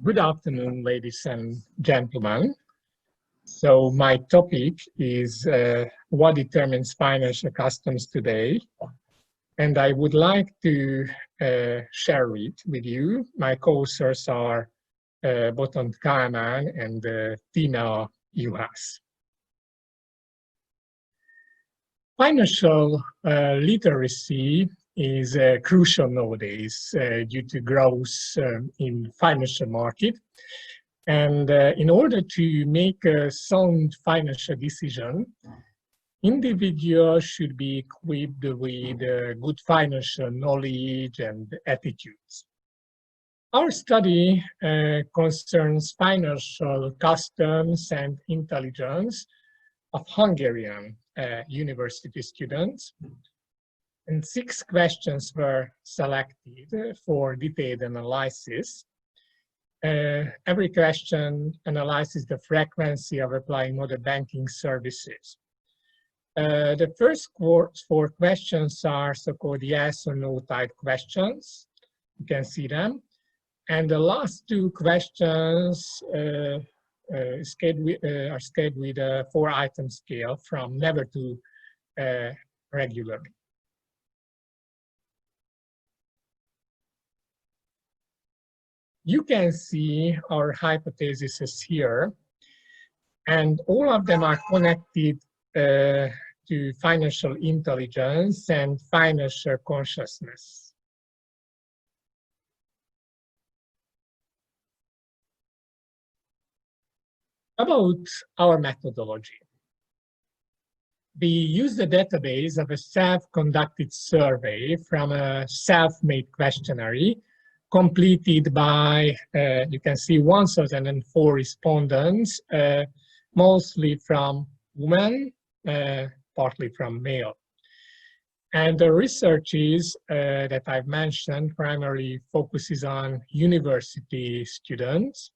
Good afternoon, ladies and gentlemen. So my topic is what determines financial customs today. And I would like to share it with you. My co-authors are Botond Kálmán and Tina Juhász. Financial literacy is crucial nowadays due to growth in financial market. And in order to make a sound financial decision, individuals should be equipped with good financial knowledge and attitudes. Our study concerns financial customs and intelligence of Hungarian university students. And 6 questions were selected for detailed analysis. Every question analyzes the frequency of applying modern banking services. The first 4 questions are so-called yes or no type questions. You can see them. And the last 2 questions are scaled with a 4-item scale from never to regularly. You can see our hypotheses here, and all of them are connected to financial intelligence and financial consciousness. About our methodology. We use the database of a self-conducted survey from a self-made questionnaire completed by, you can see 1,004 respondents, mostly from women, partly from male. And the researches that I've mentioned primarily focuses on university students.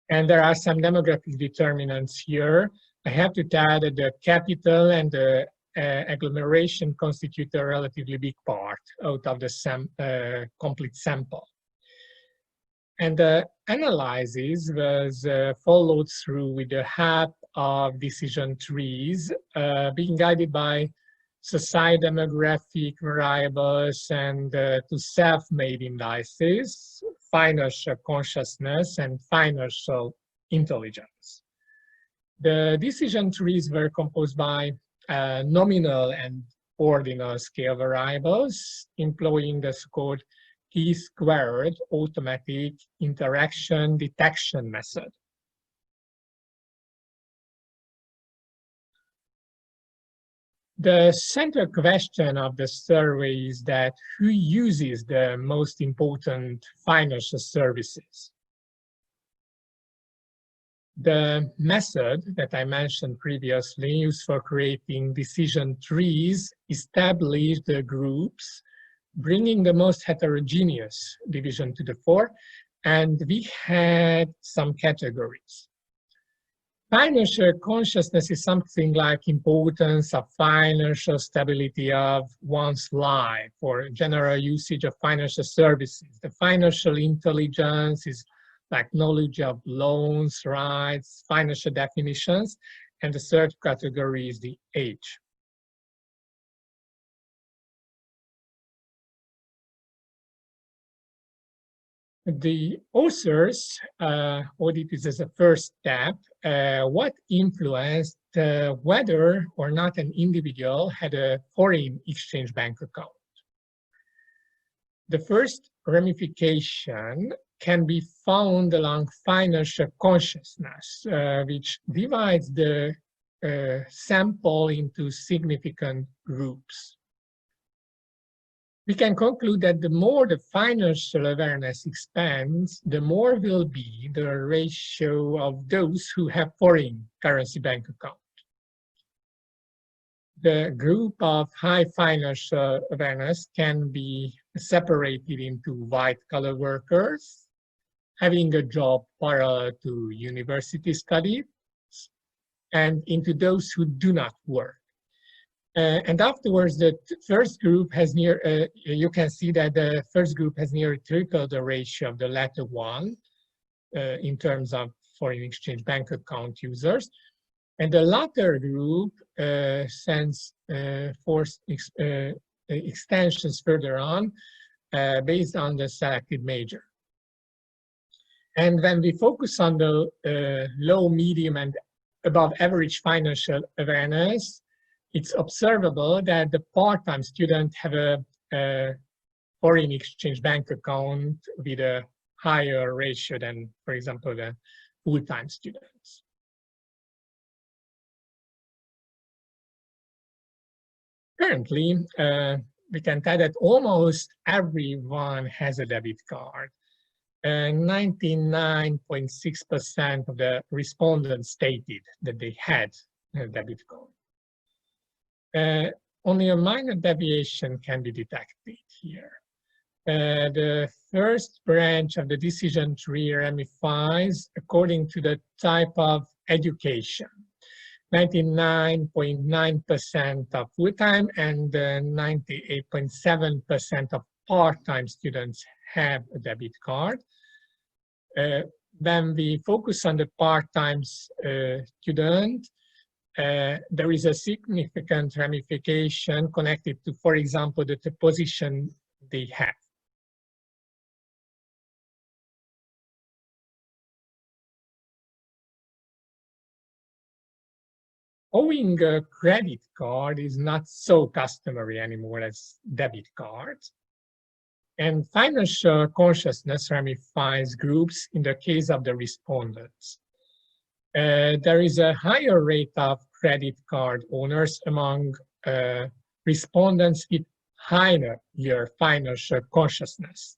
And there are some demographic determinants here. I have to tell that the capital and the agglomeration constitute a relatively big part out of the complete sample. And the analysis was followed through with the help of decision trees, being guided by socio-demographic variables and to self-made indices, financial consciousness, and financial intelligence. The decision trees were composed by nominal and ordinal scale variables, employing the so-called T-squared automatic interaction detection method. The central question of the survey is that who uses the most important financial services? The method that I mentioned previously, used for creating decision trees, established the groups, bringing the most heterogeneous division to the fore, and we had some categories. Financial consciousness is something like importance of financial stability of one's life or general usage of financial services. The financial intelligence is like knowledge of loans, rights, financial definitions, and the third category is the age. The authors audited as a first step what influenced whether or not an individual had a foreign exchange bank account. The first ramification can be found along financial consciousness, which divides the sample into significant groups. We can conclude that the more the financial awareness expands, the more will be the ratio of those who have foreign currency bank account. The group of high financial awareness can be separated into white-collar workers, having a job parallel to university studies, and into those who do not work. And afterwards, the first group has you can see that the first group has nearly tripled the ratio of the latter one. in terms of foreign exchange bank account users. And the latter group sends forced extensions further on based on the selected major. And when we focus on the low, medium, and above average financial awareness, it's observable that the part-time students have a foreign exchange bank account with a higher ratio than, for example, the full-time students. Currently, we can tell that almost everyone has a debit card. 99.6% of the respondents stated that they had a debit card. Only a minor deviation can be detected here. The first branch of the decision tree ramifies according to the type of education. 99.9% of full-time and 98.7% of part-time students have a debit card. When we focus on the part-time student, there is a significant ramification connected to, for example, the position they have. Owning a credit card is not so customary anymore as debit cards. And financial consciousness ramifies groups in the case of the respondents. There is a higher rate of credit card owners among respondents with higher financial consciousness.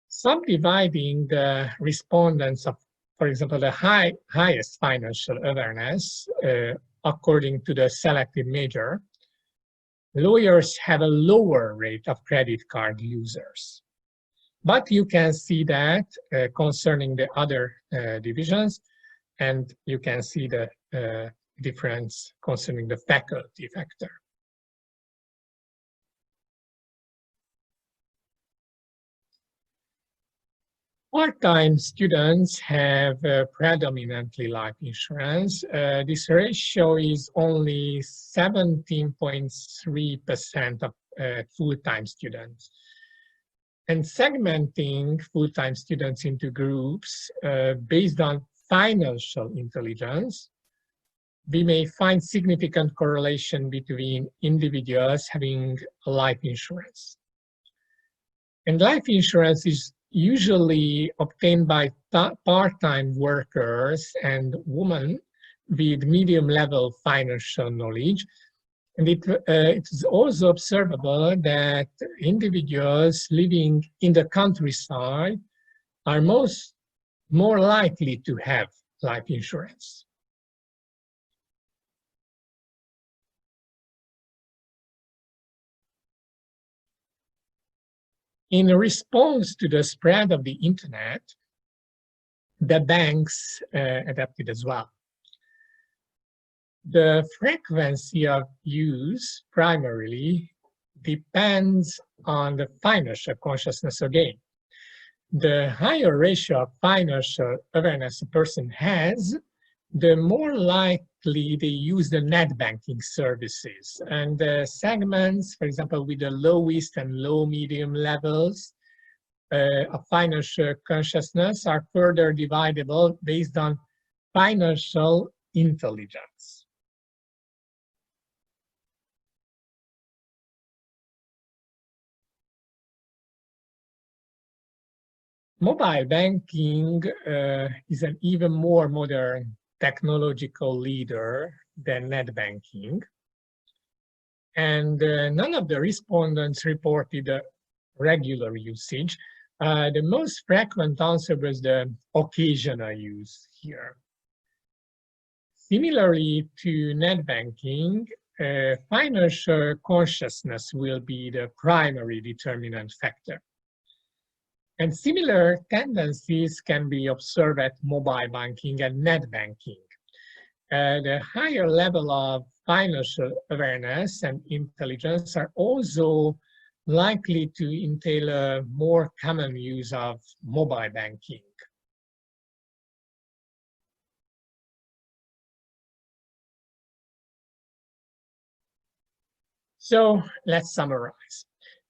Subdividing the respondents of, for example, the highest financial awareness according to the selected major, lawyers have a lower rate of credit card users. But you can see that concerning the other divisions, and you can see the difference concerning the faculty factor. Part-time students have predominantly life insurance. This ratio is only 17.3% of full-time students. And segmenting full-time students into groups based on financial intelligence, we may find significant correlation between individuals having life insurance. And life insurance is usually obtained by part-time workers and women with medium-level financial knowledge. And it is also observable that individuals living in the countryside are more likely to have life insurance. In response to the spread of the internet, the banks adapted as well. The frequency of use primarily depends on the financial consciousness again. The higher ratio of financial awareness a person has, the more likely they use the net banking services. And the segments, for example, with the lowest and low-medium levels of financial consciousness are further dividable based on financial intelligence. Mobile banking is an even more modern technological leader than net banking. And none of the respondents reported a regular usage. The most frequent answer was the occasional use here. Similarly to net banking, financial consciousness will be the primary determinant factor. And similar tendencies can be observed at mobile banking and net banking. The higher level of financial awareness and intelligence are also likely to entail a more common use of mobile banking. So let's summarize.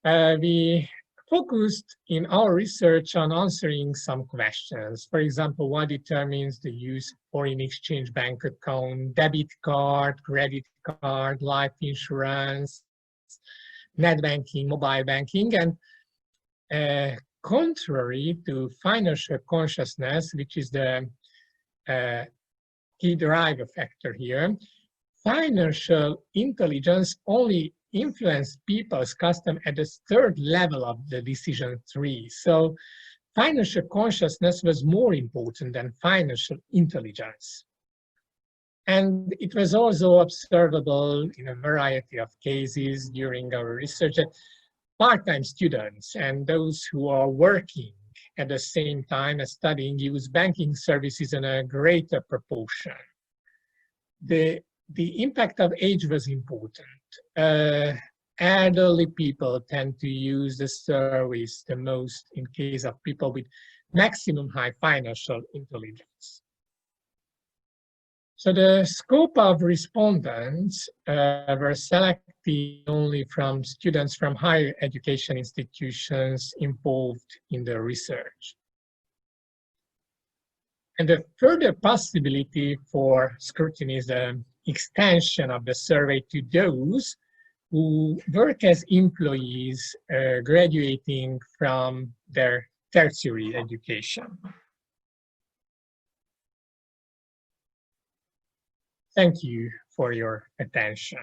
We focused in our research on answering some questions. For example, what determines the use of foreign exchange bank account, debit card, credit card, life insurance, net banking, mobile banking, and contrary to financial consciousness, which is the key driver factor here, financial intelligence only influence people's custom at the third level of the decision tree. So financial consciousness was more important than financial intelligence. And it was also observable in a variety of cases during our research that part-time students and those who are working at the same time as studying use banking services in a greater proportion. The impact of age was important. Elderly people tend to use the service the most in case of people with maximum high financial intelligence. So the scope of respondents were selected only from students from higher education institutions involved in the research. And the further possibility for scrutiny is the extension of the survey to those who work as employees graduating from their tertiary education. Thank you for your attention.